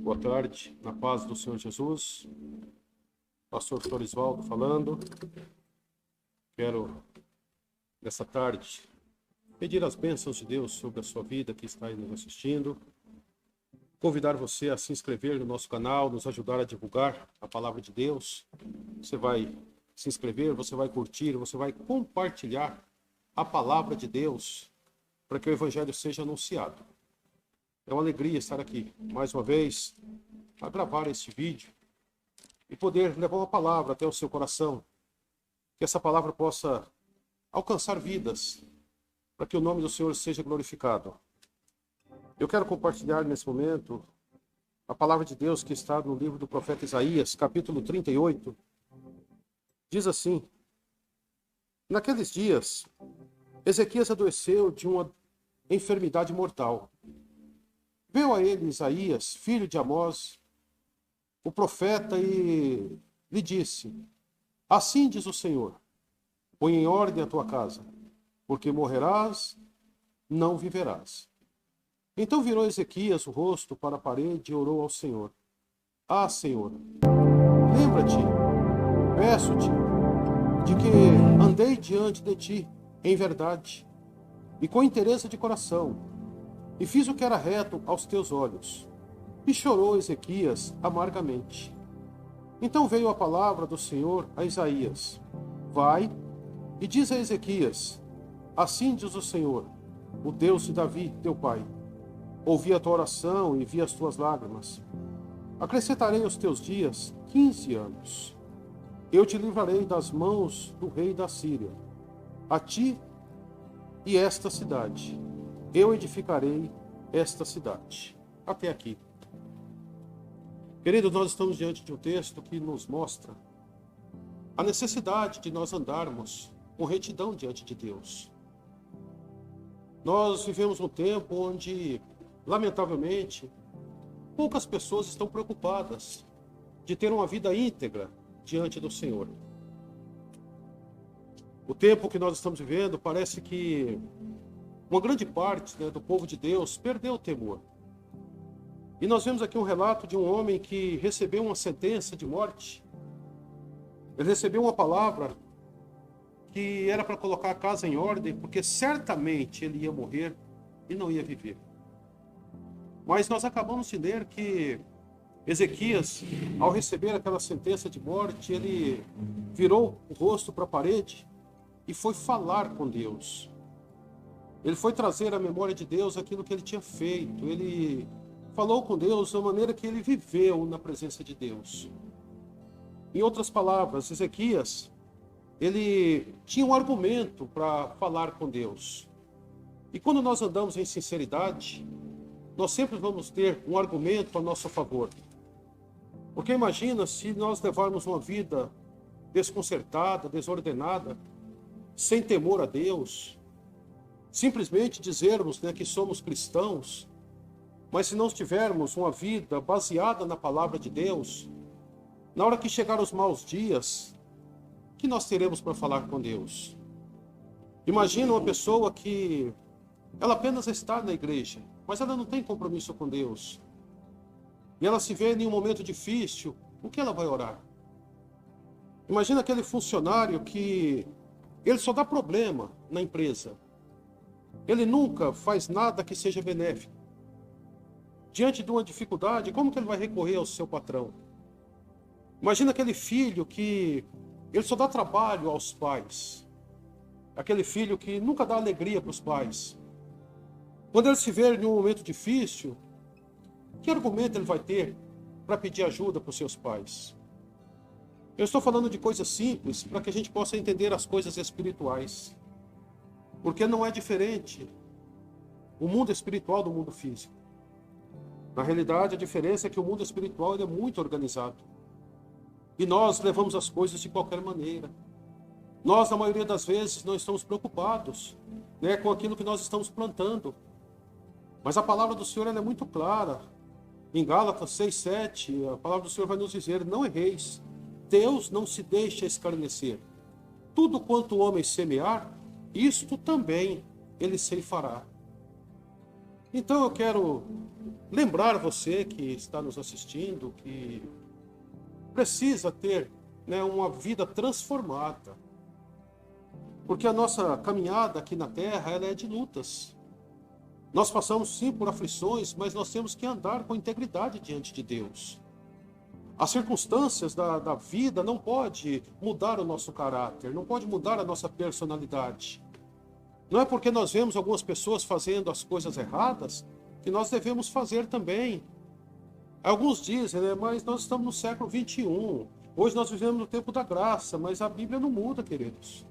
Boa tarde, na paz do Senhor Jesus. Pastor Florisvaldo falando. Quero, nessa tarde, pedir as bênçãos de Deus sobre a sua vida que está aí nos assistindo. Convidar você a se inscrever no nosso canal, nos ajudar a divulgar a palavra de Deus. Você vai se inscrever, você vai curtir, você vai compartilhar a palavra de Deus para que o Evangelho seja anunciado. É uma alegria estar aqui, mais uma vez, a gravar este vídeo e poder levar uma palavra até o seu coração. Que essa palavra possa alcançar vidas, para que o nome do Senhor seja glorificado. Eu quero compartilhar nesse momento a palavra de Deus que está no livro do profeta Isaías, capítulo 38. Diz assim: naqueles dias, Ezequias adoeceu de uma enfermidade mortal. Veio a ele Isaías, filho de Amós, o profeta, e lhe disse: assim diz o Senhor, põe em ordem a tua casa, porque morrerás, não viverás. Então virou Ezequias o rosto para a parede e orou ao Senhor: ah, Senhor, lembra-te, peço-te, de que andei diante de ti em verdade e com interesse de coração, e fiz o que era reto aos teus olhos. E chorou Ezequias amargamente. Então veio a palavra do Senhor a Isaías: vai e diz a Ezequias: assim diz o Senhor, o Deus de Davi, teu pai. Ouvi a tua oração e vi as tuas lágrimas. Acrescentarei aos teus dias 15 anos. Eu te livrarei das mãos do rei da Síria, a ti e esta cidade. Eu edificarei esta cidade. Até aqui. Queridos, nós estamos diante de um texto que nos mostra a necessidade de nós andarmos com retidão diante de Deus. Nós vivemos um tempo onde, lamentavelmente, poucas pessoas estão preocupadas de ter uma vida íntegra diante do Senhor. O tempo que nós estamos vivendo parece que uma grande parte do povo de Deus perdeu o temor. E nós vemos aqui um relato de um homem que recebeu uma sentença de morte. Ele recebeu uma palavra que era para colocar a casa em ordem, porque certamente ele ia morrer e não ia viver. Mas nós acabamos de ler que Ezequias, ao receber aquela sentença de morte, ele virou o rosto para a parede e foi falar com Deus. Ele foi trazer à memória de Deus aquilo que ele tinha feito. Ele falou com Deus da maneira que ele viveu na presença de Deus. Em outras palavras, Ezequias, ele tinha um argumento para falar com Deus. E quando nós andamos em sinceridade, nós sempre vamos ter um argumento a nosso favor. Porque imagina se nós levarmos uma vida desconcertada, desordenada, sem temor a Deus, simplesmente dizermos que somos cristãos, mas se não tivermos uma vida baseada na palavra de Deus, na hora que chegar os maus dias, o que nós teremos para falar com Deus? Imagina uma pessoa que ela apenas está na igreja, mas ela não tem compromisso com Deus. E ela se vê em um momento difícil, o que ela vai orar? Imagina aquele funcionário que ele só dá problema na empresa. Ele nunca faz nada que seja benéfico. Diante de uma dificuldade, como que ele vai recorrer ao seu patrão? Imagina aquele filho que ele só dá trabalho aos pais. Aquele filho que nunca dá alegria para os pais. Quando ele se vê em um momento difícil, que argumento ele vai ter para pedir ajuda para os seus pais? Eu estou falando de coisas simples para que a gente possa entender as coisas espirituais. Porque não é diferente o mundo espiritual do mundo físico. Na realidade, a diferença é que o mundo espiritual ele é muito organizado. E nós levamos as coisas de qualquer maneira. Nós, na maioria das vezes, não estamos preocupados com aquilo que nós estamos plantando. Mas a palavra do Senhor ela é muito clara. Em Gálatas 6:7, a palavra do Senhor vai nos dizer: não erreis, Deus não se deixa escarnecer. Tudo quanto o homem semear, isto também ele ceifará. Então eu quero lembrar você que está nos assistindo que precisa ter, né, uma vida transformada. Porque a nossa caminhada aqui na terra, ela é de lutas. Nós passamos sim por aflições, mas nós temos que andar com integridade diante de Deus. As circunstâncias da vida não pode mudar o nosso caráter, não pode mudar a nossa personalidade. Não é porque nós vemos algumas pessoas fazendo as coisas erradas que nós devemos fazer também. Alguns dizem, né, mas nós estamos no século XXI. Hoje nós vivemos no tempo da graça, mas a Bíblia não muda, queridos.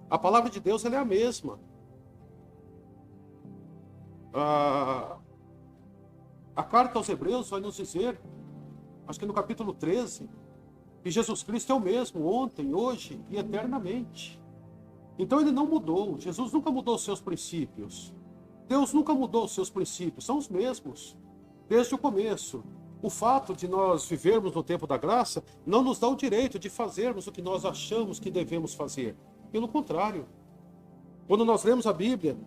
A palavra de Deus ela é a mesma. A carta aos Hebreus vai nos dizer, acho que no capítulo 13, que Jesus Cristo é o mesmo ontem, hoje e eternamente. Então ele não mudou. Jesus nunca mudou os seus princípios. Deus nunca mudou os seus princípios. São os mesmos, desde o começo. O fato de nós vivermos no tempo da graça não nos dá o direito de fazermos o que nós achamos que devemos fazer. Pelo contrário. Quando nós lemos a Bíblia,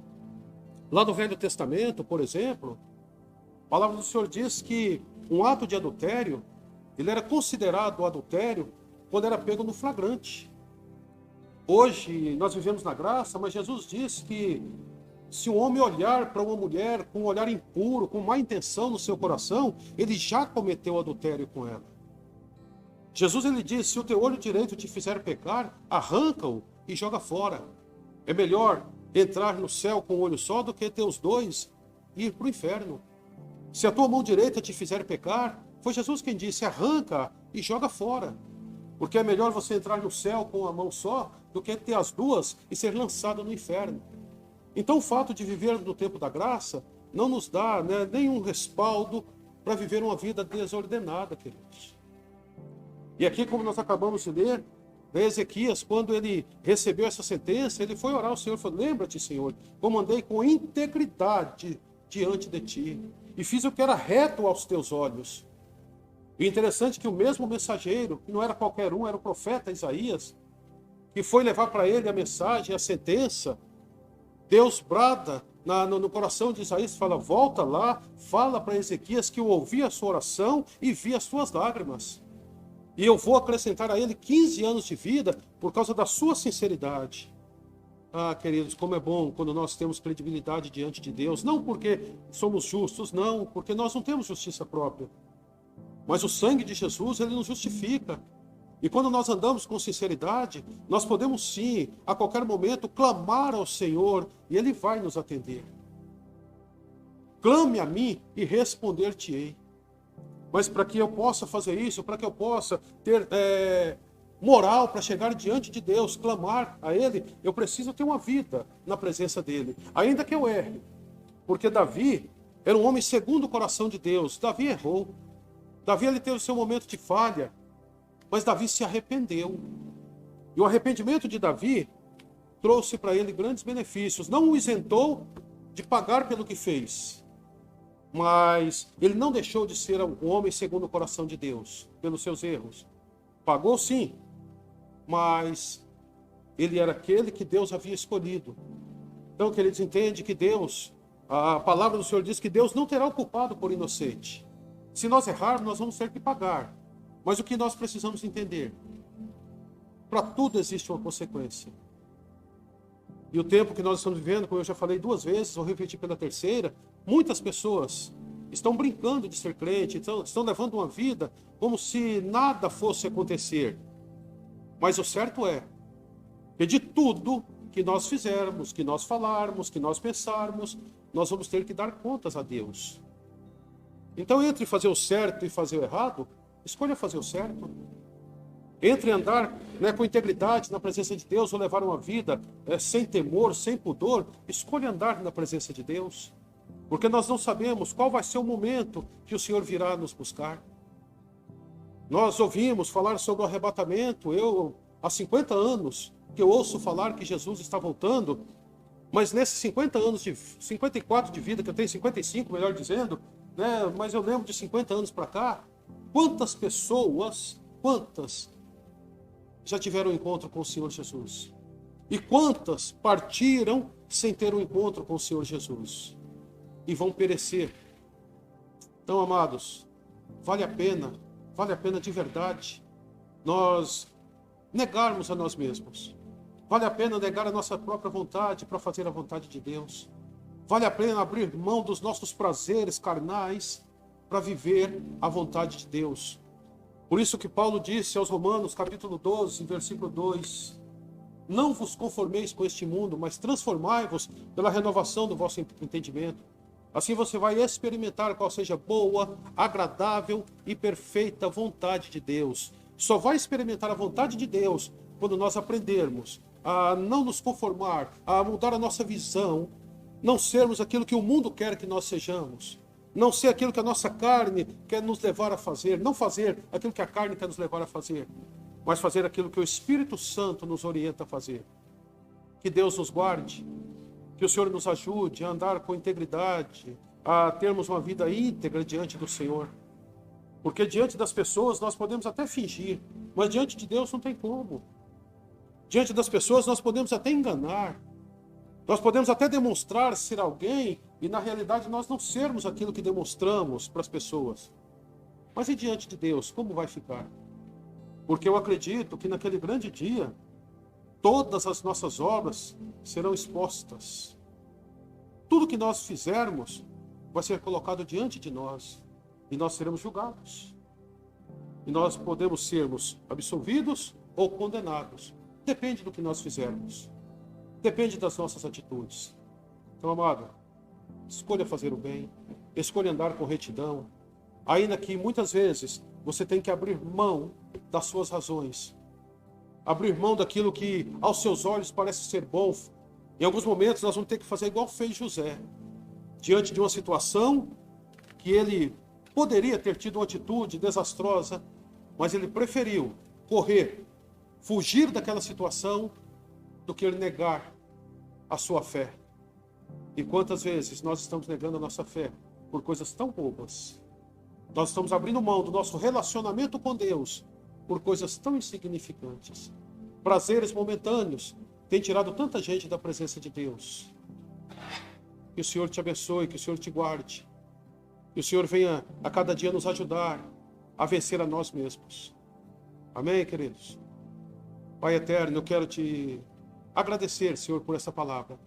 lá no Velho Testamento, por exemplo, a palavra do Senhor diz que um ato de adultério, ele era considerado adultério quando era pego no flagrante. Hoje nós vivemos na graça, mas Jesus disse que se um homem olhar para uma mulher com um olhar impuro, com má intenção no seu coração, ele já cometeu adultério com ela. Jesus ele disse, se o teu olho direito te fizer pecar, arranca-o e joga fora. É melhor entrar no céu com um olho só do que ter os dois e ir para o inferno. Se a tua mão direita te fizer pecar, foi Jesus quem disse, arranca e joga fora. Porque é melhor você entrar no céu com a mão só do que ter as duas e ser lançado no inferno. Então o fato de viver no tempo da graça não nos dá, né, nenhum respaldo para viver uma vida desordenada, queridos. E aqui, como nós acabamos de ler, né, Ezequias, quando ele recebeu essa sentença, ele foi orar ao Senhor e falou, lembra-te, Senhor, como andei com integridade diante de ti, e fiz o que era reto aos teus olhos. E interessante que o mesmo mensageiro, que não era qualquer um, era o profeta Isaías, que foi levar para ele a mensagem, a sentença, Deus brada no coração de Isaías, fala, volta lá, fala para Ezequias que eu ouvi a sua oração e vi as suas lágrimas. E eu vou acrescentar a ele 15 anos de vida por causa da sua sinceridade. Ah, queridos, como é bom quando nós temos credibilidade diante de Deus, não porque somos justos, não, porque nós não temos justiça própria. Mas o sangue de Jesus, ele nos justifica. E quando nós andamos com sinceridade, nós podemos sim, a qualquer momento, clamar ao Senhor e Ele vai nos atender. Clame a mim e responder-te-ei. Mas para que eu possa fazer isso, para que eu possa ter moral para chegar diante de Deus, clamar a Ele, eu preciso ter uma vida na presença dEle. Ainda que eu erre. Porque Davi era um homem segundo o coração de Deus. Davi errou. Davi ele teve o seu momento de falha. Mas Davi se arrependeu. E o arrependimento de Davi trouxe para ele grandes benefícios. Não o isentou de pagar pelo que fez. Mas ele não deixou de ser um homem segundo o coração de Deus, pelos seus erros. Pagou sim, mas ele era aquele que Deus havia escolhido. Então, queridos, entende que Deus, a palavra do Senhor diz que Deus não terá o culpado por inocente. Se nós errarmos, nós vamos ter que pagar. Mas o que nós precisamos entender? Para tudo existe uma consequência. E o tempo que nós estamos vivendo, como eu já falei 2 vezes, vou repetir pela terceira, muitas pessoas estão brincando de ser crente, estão levando uma vida como se nada fosse acontecer. Mas o certo é que de tudo que nós fizermos, que nós falarmos, que nós pensarmos, nós vamos ter que dar contas a Deus. Então, entre fazer o certo e fazer o errado, escolha fazer o certo. Entre andar, né, com integridade na presença de Deus ou levar uma vida sem temor, sem pudor, escolha andar na presença de Deus. Porque nós não sabemos qual vai ser o momento que o Senhor virá nos buscar. Nós ouvimos falar sobre o arrebatamento. Há 50 anos que eu ouço falar que Jesus está voltando, mas nesses 54 de vida, que eu tenho 55, melhor dizendo, né, mas eu lembro de 50 anos para cá, quantas pessoas já tiveram um encontro com o Senhor Jesus? E quantas partiram sem ter um encontro com o Senhor Jesus? e vão perecer. Então, amados, vale a pena de verdade nós negarmos a nós mesmos. Vale a pena negar a nossa própria vontade para fazer a vontade de Deus. Vale a pena abrir mão dos nossos prazeres carnais para viver a vontade de Deus. Por isso que Paulo disse aos Romanos, capítulo 12, versículo 2, não vos conformeis com este mundo, mas transformai-vos pela renovação do vosso entendimento. Assim você vai experimentar qual seja boa, agradável e perfeita vontade de Deus. Só vai experimentar a vontade de Deus quando nós aprendermos a não nos conformar, a mudar a nossa visão, não sermos aquilo que o mundo quer que nós sejamos, não ser aquilo que a nossa carne quer nos levar a fazer, não fazer aquilo que a carne quer nos levar a fazer, mas fazer aquilo que o Espírito Santo nos orienta a fazer. Que Deus nos guarde, que o Senhor nos ajude a andar com integridade, a termos uma vida íntegra diante do Senhor. Porque diante das pessoas nós podemos até fingir, mas diante de Deus não tem como. Diante das pessoas nós podemos até enganar, nós podemos até demonstrar ser alguém e na realidade nós não sermos aquilo que demonstramos para as pessoas. Mas e diante de Deus, como vai ficar? Porque eu acredito que naquele grande dia, todas as nossas obras serão expostas. Tudo que nós fizermos vai ser colocado diante de nós e nós seremos julgados. E nós podemos sermos absolvidos ou condenados. Depende do que nós fizermos. Depende das nossas atitudes. Então, amado, escolha fazer o bem, escolha andar com retidão, ainda que muitas vezes você tem que abrir mão das suas razões, abrir mão daquilo que aos seus olhos parece ser bom. Em alguns momentos nós vamos ter que fazer igual fez José, diante de uma situação que ele poderia ter tido uma atitude desastrosa, mas ele preferiu correr, fugir daquela situação, do que ele negar a sua fé. E quantas vezes nós estamos negando a nossa fé por coisas tão bobas? Nós estamos abrindo mão do nosso relacionamento com Deus por coisas tão insignificantes. Prazeres momentâneos têm tirado tanta gente da presença de Deus. Que o Senhor te abençoe, que o Senhor te guarde. Que o Senhor venha a cada dia nos ajudar a vencer a nós mesmos. Amém, queridos? Pai eterno, eu quero te agradecer, Senhor, por essa palavra.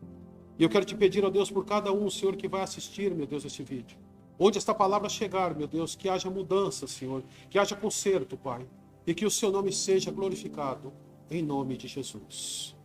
E eu quero te pedir, ó Deus, por cada um, Senhor, que vai assistir, meu Deus, esse vídeo. Onde esta palavra chegar, meu Deus, que haja mudança, Senhor, que haja conserto, Pai. E que o seu nome seja glorificado, em nome de Jesus.